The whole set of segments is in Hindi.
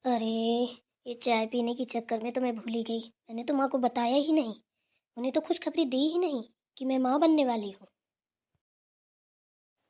अरे, ये चाय पीने के चक्कर में तो मैं भूल ही गई। मैंने तो माँ को बताया ही नहीं। उन्हें तो खुशखबरी दी ही नहीं कि मैं माँ बनने वाली हूँ।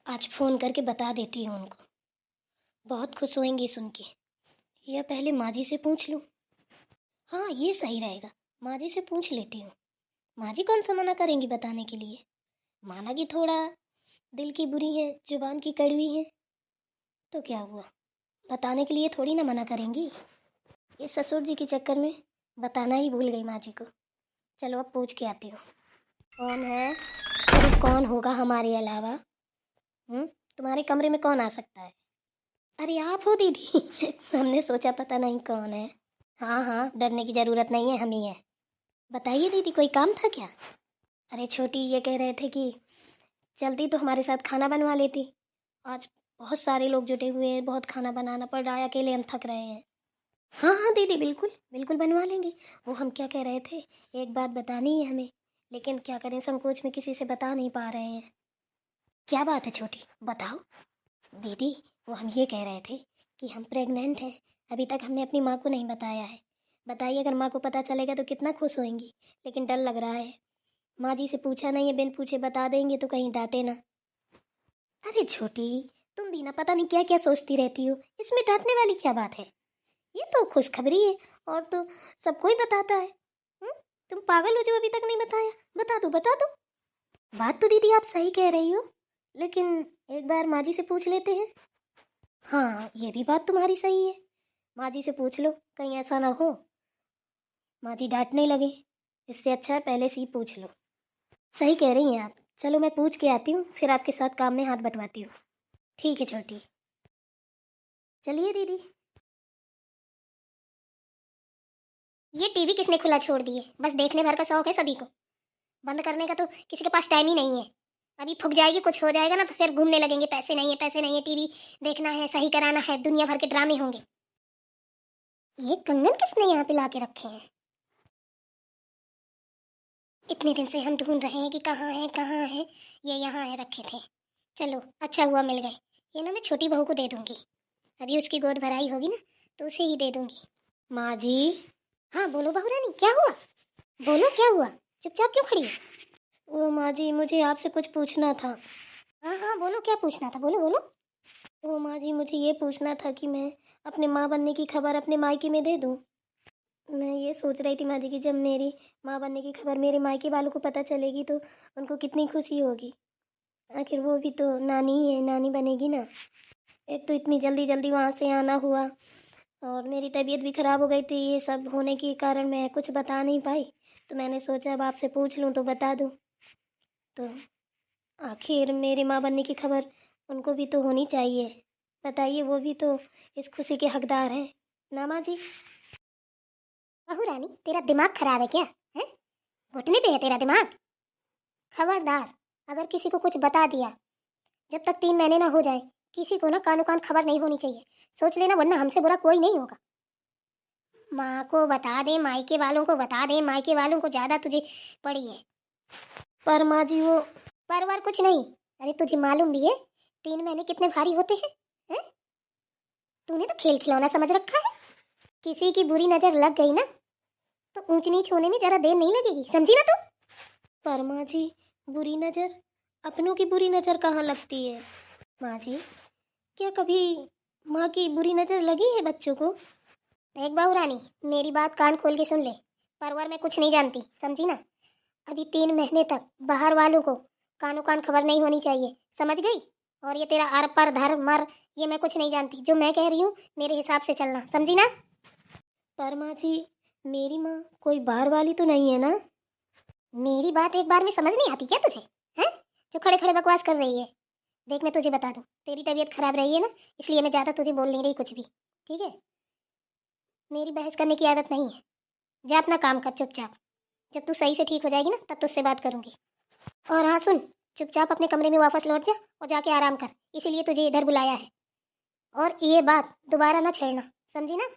आज फ़ोन करके बता देती हूँ उनको। बहुत खुश होंगी सुन के। या पहले माँ जी से पूछ लूँ। हाँ, ये सही रहेगा। माँ जी से पूछ लेती हूँ। माँ जी कौन सा मना करेंगी बताने के लिए। माना कि थोड़ा दिल की बुरी है, जुबान की कड़वी है, तो क्या हुआ, बताने के लिए थोड़ी ना मना करेंगी। इस ससुर जी के चक्कर में बताना ही भूल गई माँ जी को। चलो अब पूछ के आती हूँ। कौन है? अरे कौन होगा हमारे अलावा? तुम्हारे कमरे में कौन आ सकता है? अरे आप हो दीदी। हमने सोचा पता नहीं कौन है। हाँ हाँ, डरने की ज़रूरत नहीं है, हम ही है। बताइए दीदी, कोई काम था क्या? अरे छोटी, ये कह रहे थे कि चलती तो हमारे साथ खाना बनवा लेती। आज बहुत सारे लोग जुटे हुए हैं, बहुत खाना बनाना पड़ रहा है, अकेले हम थक रहे हैं। हाँ हाँ दीदी, बिल्कुल बिल्कुल बनवा लेंगे। वो हम क्या कह रहे थे, एक बात बतानी है हमें, लेकिन क्या करें, संकोच में किसी से बता नहीं पा रहे हैं। क्या बात है छोटी, बताओ। दीदी, वो हम ये कह रहे थे कि हम प्रेग्नेंट हैं। अभी तक हमने अपनी माँ को नहीं बताया है। बताइए, अगर माँ को पता चलेगा तो कितना खुश होंगी, लेकिन डर लग रहा है। माँ जी से पूछा नहीं है, बिन पूछे बता देंगे तो कहीं डांटे ना। अरे छोटी, तुम भी ना पता नहीं क्या क्या सोचती रहती हो, इसमें डांटने वाली क्या बात है। ये तो खुशखबरी है, और तो सबको ही बताता है। हुँ? तुम पागल हो जो अभी तक नहीं बताया। बता दो बता दो। बात तो दीदी आप सही कह रही हो, लेकिन एक बार माँ जी से पूछ लेते हैं। हाँ, ये भी बात तुम्हारी सही है। माँ जी से पूछ लो, कहीं ऐसा ना हो माँ जी डांटने लगे। इससे अच्छा है पहले से ही पूछ लो। सही कह रही हैं आप। चलो मैं पूछ के आती हूँ, फिर आपके साथ काम में हाथ बटवाती हूँ। ठीक है छोटी। चलिए दीदी। ये टीवी किसने खुला छोड़ दिए? बस देखने भर का शौक है सभी को, बंद करने का तो किसी के पास टाइम ही नहीं है। अभी फूक जाएगी, कुछ हो जाएगा ना तो फिर घूमने लगेंगे, पैसे नहीं है पैसे नहीं है, टीवी देखना है, सही कराना है, दुनिया भर के ड्रामे होंगे। ये कंगन किसने यहाँ पे ला के रखे हैं? इतने दिन से हम ढूंढ रहे हैं कि कहाँ है कहाँ है। ये यहाँ है, रखे थे। चलो अच्छा हुआ मिल गए। ये ना मैं छोटी बहू को दे दूंगी, अभी उसकी गोद भराई होगी ना तो उसे ही दे दूंगी। माँ जी। हाँ बोलो बहू रानी, क्या हुआ? बोलो क्या हुआ, चुपचाप क्यों खड़ी हो? ओ माँ जी, मुझे आपसे कुछ पूछना था। हाँ हाँ बोलो, क्या पूछना था, बोलो बोलो। ओ माँ जी, मुझे ये पूछना था कि मैं अपने माँ बनने की खबर अपने मायके में दे दूँ। मैं ये सोच रही थी माँ जी कि जब मेरी माँ बनने की खबर मेरे मायके वालों को पता चलेगी तो उनको कितनी खुशी होगी। आखिर वो भी तो नानी ही है, नानी बनेगी ना। एक तो इतनी जल्दी जल्दी वहाँ से आना हुआ, और मेरी तबीयत भी ख़राब हो गई थी, ये सब होने के कारण मैं कुछ बता नहीं पाई। तो मैंने सोचा अब आपसे पूछ लूँ तो बता दूँ। तो आखिर मेरे माँ बनने की खबर उनको भी तो होनी चाहिए। बताइए, वो भी तो इस खुशी के हकदार हैं ना माँ जी। बहू रानी, तेरा दिमाग खराब है क्या? है, घुटने पे है तेरा दिमाग? खबरदार, अगर किसी को कुछ बता दिया, जब तक 3 महीने ना हो जाए, किसी को ना कानो कान खबर नहीं होनी चाहिए। सोच लेना, वरना हमसे बुरा कोई नहीं होगा। माँ को बता दे, मायके वालों को बता दे, मायके वालों को ज्यादा तुझे पड़ी है। पर माँ जी वो परवार कुछ नहीं। अरे तुझे मालूम भी है 3 महीने कितने भारी होते हैं? हैं? तूने तो खेल खिलौना समझ रखा है। किसी की बुरी नजर लग गई ना तो ऊंच नीच होने में जरा देर नहीं लगेगी, समझी ना तू? पर माँ जी, बुरी नजर, अपनों की बुरी नजर कहाँ लगती है? माँ जी, क्या कभी माँ की बुरी नजर लगी है बच्चों को? देख बहू रानी, मेरी बात कान खोल के सुन ले। परवर मैं कुछ नहीं जानती, समझी ना? अभी 3 महीने तक बाहर वालों को कानो कान खबर नहीं होनी चाहिए, समझ गई? और ये तेरा आर पर धर मर, ये मैं कुछ नहीं जानती। जो मैं कह रही हूँ मेरे हिसाब से चलना, समझी ना? पर माँ जी, मेरी माँ कोई बाहर वाली तो नहीं है ना? मेरी बात एक बार में समझ नहीं आती क्या तुझे? हैं, जो खड़े खड़े बकवास कर रही है। देख मैं तुझे बता दूं, तेरी तबीयत खराब रही है ना, इसलिए मैं ज़्यादा तुझे बोल नहीं रही कुछ भी, ठीक है? मेरी बहस करने की आदत नहीं है। जा अपना काम कर चुपचाप। जब तू सही से ठीक हो जाएगी ना तब तुझसे बात करूंगी। और हाँ सुन, चुपचाप अपने कमरे में वापस लौट जा और जाके आराम कर, इसीलिए तुझे इधर बुलाया है। और ये बात दोबारा ना छेड़ना, समझी ना?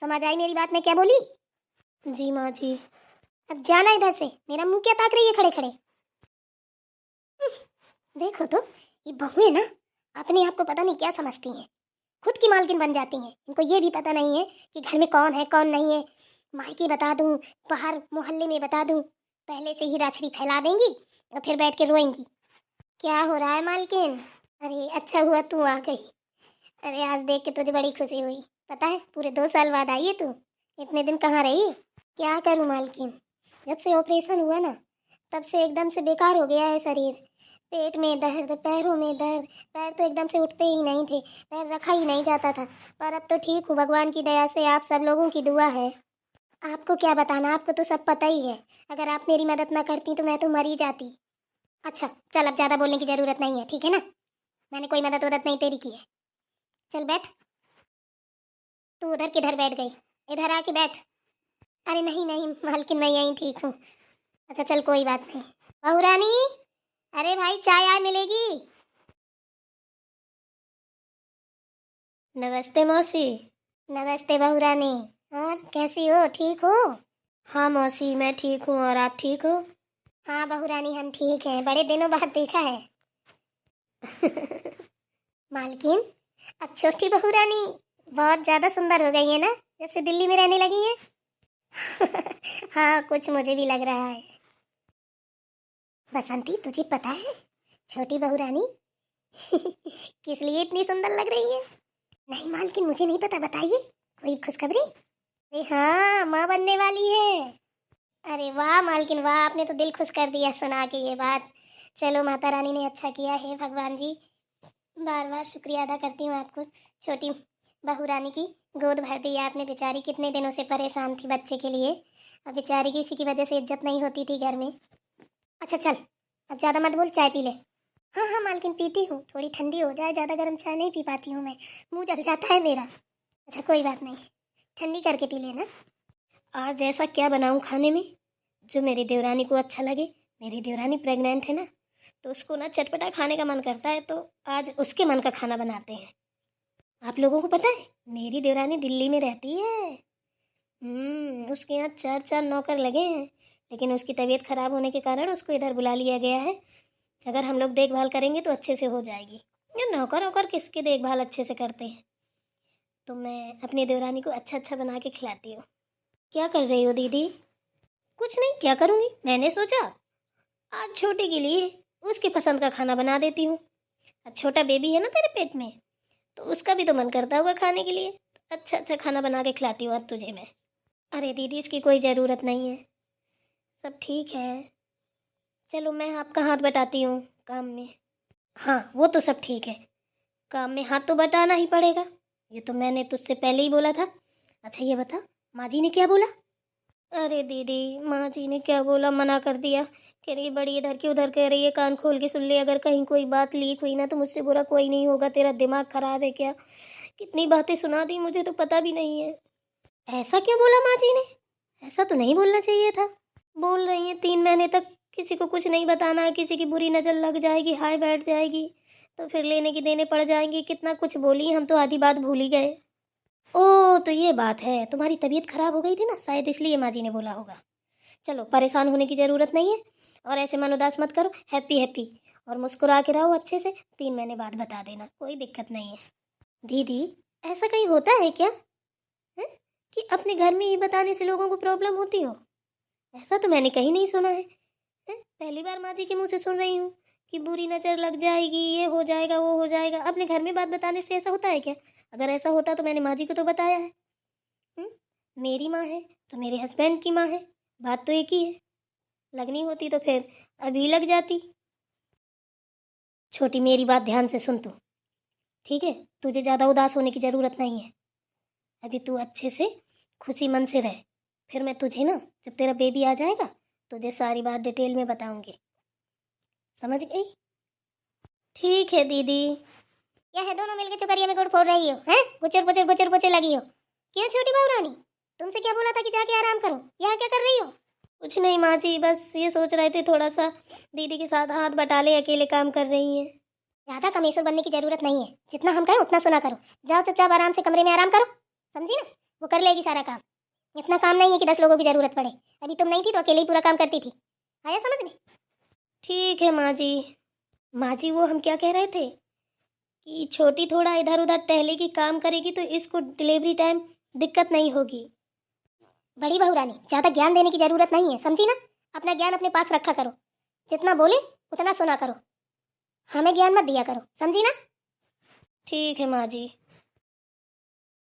समझ आई मेरी बात, मैं क्या बोली? जी माँ जी। अब जाना इधर से, मेरा मुंह क्या ताक रही है खड़े खड़े? देखो तो, ये बहुएं ना अपने आप को पता नहीं क्या समझती हैं। खुद की मालकिन बन जाती हैं। इनको ये भी पता नहीं है कि घर में कौन है कौन नहीं है। मायके बता दूं, बाहर मोहल्ले में बता दूं, पहले से ही राछड़ी फैला देंगी और फिर बैठ के रोएंगी। क्या हो रहा है मालकिन? अरे अच्छा हुआ तू आ गई। अरे आज देख के तुझे बड़ी खुशी हुई। पता है पूरे 2 साल बाद आई है तू। इतने दिन कहाँ रही? क्या करूं मालकिन, जब से ऑपरेशन हुआ ना तब से एकदम से बेकार हो गया है शरीर। पेट में दर्द, पैरों में दर्द। पैर तो एकदम से उठते ही नहीं थे, पैर रखा ही नहीं जाता था। पर अब तो ठीक हूँ भगवान की दया से, आप सब लोगों की दुआ है। आपको क्या बताना, आपको तो सब पता ही है। अगर आप मेरी मदद ना करती तो मैं तो मर ही जाती। अच्छा चल, अब ज़्यादा बोलने की ज़रूरत नहीं है, ठीक है ना? मैंने कोई मदद वदद नहीं तेरी की है। चल बैठ। तू उधर किधर बैठ गई? इधर आके बैठ। अरे नहीं नहीं मालकिन, मैं यहीं ठीक हूँ। अच्छा चल कोई बात नहीं। बहू रानी, अरे भाई चाय आय मिलेगी। नमस्ते मौसी। नमस्ते बहू रानी। और कैसी हो, ठीक हो? हाँ मौसी मैं ठीक हूँ, और आप ठीक हो? हाँ बहू रानी हम ठीक हैं, बड़े दिनों बाद देखा है। मालकिन, अब छोटी बहू रानी बहुत ज्यादा सुंदर हो गई है ना, जब से दिल्ली में रहने लगी है। हाँ कुछ मुझे भी लग रहा है। बसंती तुझे पता है छोटी बहू रानी किस लिए इतनी सुंदर लग रही है? नहीं मालकिन मुझे नहीं पता, बताइए। कोई खुशखबरी? अरे हाँ माँ बनने वाली है। अरे वाह मालकिन वाह, आपने तो दिल खुश कर दिया सुना के ये बात। चलो माता रानी ने अच्छा किया है, भगवान जी बार बार शुक्रिया अदा करती हूँ आपको। छोटी बहू रानी की गोद भर दी आपने, बेचारी कितने दिनों से परेशान थी बच्चे के लिए। अब बेचारी की इसी की वजह से इज्जत नहीं होती थी घर में। अच्छा चल, अब ज़्यादा मत बोल, चाय पी ले। हाँ हाँ मालकिन पीती हूँ, थोड़ी ठंडी हो जाए, ज़्यादा गर्म चाय नहीं पी पाती हूँ मैं, मुंह जल जाता है मेरा। अच्छा कोई बात नहीं, ठंडी करके पी लेना। आज ऐसा क्या बनाऊँ खाने में जो मेरी देवरानी को अच्छा लगे। मेरी देवरानी प्रेग्नेंट है ना, तो उसको ना चटपटा खाने का मन करता है, तो आज उसके मन का खाना बनाते हैं। आप लोगों को पता है मेरी देवरानी दिल्ली में रहती है। उसके यहाँ 4 4 नौकर लगे हैं, लेकिन उसकी तबीयत खराब होने के कारण उसको इधर बुला लिया गया है। अगर हम लोग देखभाल करेंगे तो अच्छे से हो जाएगी। ये नौकर वोकर किसकी देखभाल अच्छे से करते हैं। तो मैं अपनी देवरानी को अच्छा अच्छा बना के खिलाती हूँ। क्या कर रही हो दीदी? कुछ नहीं, क्या करूँगी, मैंने सोचा आज छोटे के लिए उसकी पसंद का खाना बना देती हूँ। अब छोटा बेबी है ना तेरे पेट में, तो उसका भी तो मन करता होगा खाने के लिए। अच्छा अच्छा खाना बना के खिलाती हूँ आज तुझे मैं। अरे दीदी इसकी कोई ज़रूरत नहीं है, सब ठीक है। चलो मैं आपका हाथ बटाती हूँ काम में। हाँ वो तो सब ठीक है, काम में हाथ तो बटाना ही पड़ेगा, ये तो मैंने तुझसे पहले ही बोला था। अच्छा ये बता, माँ जी ने क्या बोला? अरे दीदी माँ जी ने क्या बोला, मना कर दिया। कह रही बड़ी इधर की उधर कह रही है, कान खोल के सुन ले, अगर कहीं कोई बात लीक हुई ना तो मुझसे बुरा कोई नहीं होगा, तेरा दिमाग खराब है क्या? कितनी बातें सुना दी, मुझे तो पता भी नहीं है। ऐसा क्यों बोला माँ जी ने? ऐसा तो नहीं बोलना चाहिए था। बोल रही हैं 3 महीने तक किसी को कुछ नहीं बताना है, किसी की बुरी नज़र लग जाएगी, हाय बैठ जाएगी, तो फिर लेने की देने पड़ जाएंगी। कितना कुछ बोली, हम तो आधी बात भूल ही गए। ओ तो ये बात है, तुम्हारी तबीयत खराब हो गई थी ना, शायद इसलिए माँ जी ने बोला होगा। चलो परेशान होने की ज़रूरत नहीं है, और ऐसे मन उदास मत करो, हैप्पी हैप्पी और मुस्कुरा के रहो अच्छे से। 3 महीने बाद बता देना, कोई दिक्कत नहीं है। दीदी ऐसा कहीं होता है क्या है कि अपने घर में ही बताने से लोगों को प्रॉब्लम होती हो? ऐसा तो मैंने कहीं नहीं सुना है। पहली बार माँ जी के मुँह से सुन रही हूँ कि बुरी नज़र लग जाएगी, ये हो जाएगा वो हो जाएगा। अपने घर में बात बताने से ऐसा होता है क्या? अगर ऐसा होता तो मैंने माँ जी को तो बताया है। हुँ? मेरी माँ है तो मेरे हस्बैंड की माँ है, बात तो एक ही है। लगनी होती तो फिर अभी लग जाती। छोटी मेरी बात ध्यान से सुन तू, ठीक है? तुझे ज़्यादा उदास होने की ज़रूरत नहीं है। अभी तू अच्छे से खुशी मन से रह, फिर मैं तुझे ना जब तेरा बेबी आ जाएगा तुझे सारी बात डिटेल में बताऊंगी, समझ गई? ठीक है दीदी। क्या है दोनों मिलके चुकरिया में गुड़ फोड़ रही हो हैं? गुचर गुचर लगी हो। क्यों छोटी बहू रानी, तुमसे क्या बोला था कि जाके आराम करो, यहाँ क्या कर रही हो? कुछ नहीं माँ जी, बस ये सोच रहे थे थोड़ा सा दीदी के साथ हाथ बटा ले, अकेले काम कर रही हैं। ज़्यादा कमेसुर बनने की जरूरत नहीं है, जितना हम कहें उतना सुना करो। जाओ चुपचाप आराम से कमरे में आराम करो, समझी ना? वो कर लेगी सारा काम। इतना काम नहीं है कि 10 लोगों की जरूरत पड़े। अभी तुम नहीं थी तो अकेले ही पूरा काम करती थी, आया समझ में? ठीक है माँ जी। माँ जी वो हम क्या कह रहे थे ये छोटी थोड़ा इधर उधर टहलेगी, काम करेगी तो इसको डिलीवरी टाइम दिक्कत नहीं होगी। बड़ी बहू रानी, ज़्यादा ज्ञान देने की ज़रूरत नहीं है, समझी ना। अपना ज्ञान अपने पास रखा करो, जितना बोले उतना सुना करो, हमें ज्ञान मत दिया करो, समझी ना। ठीक है माँ जी।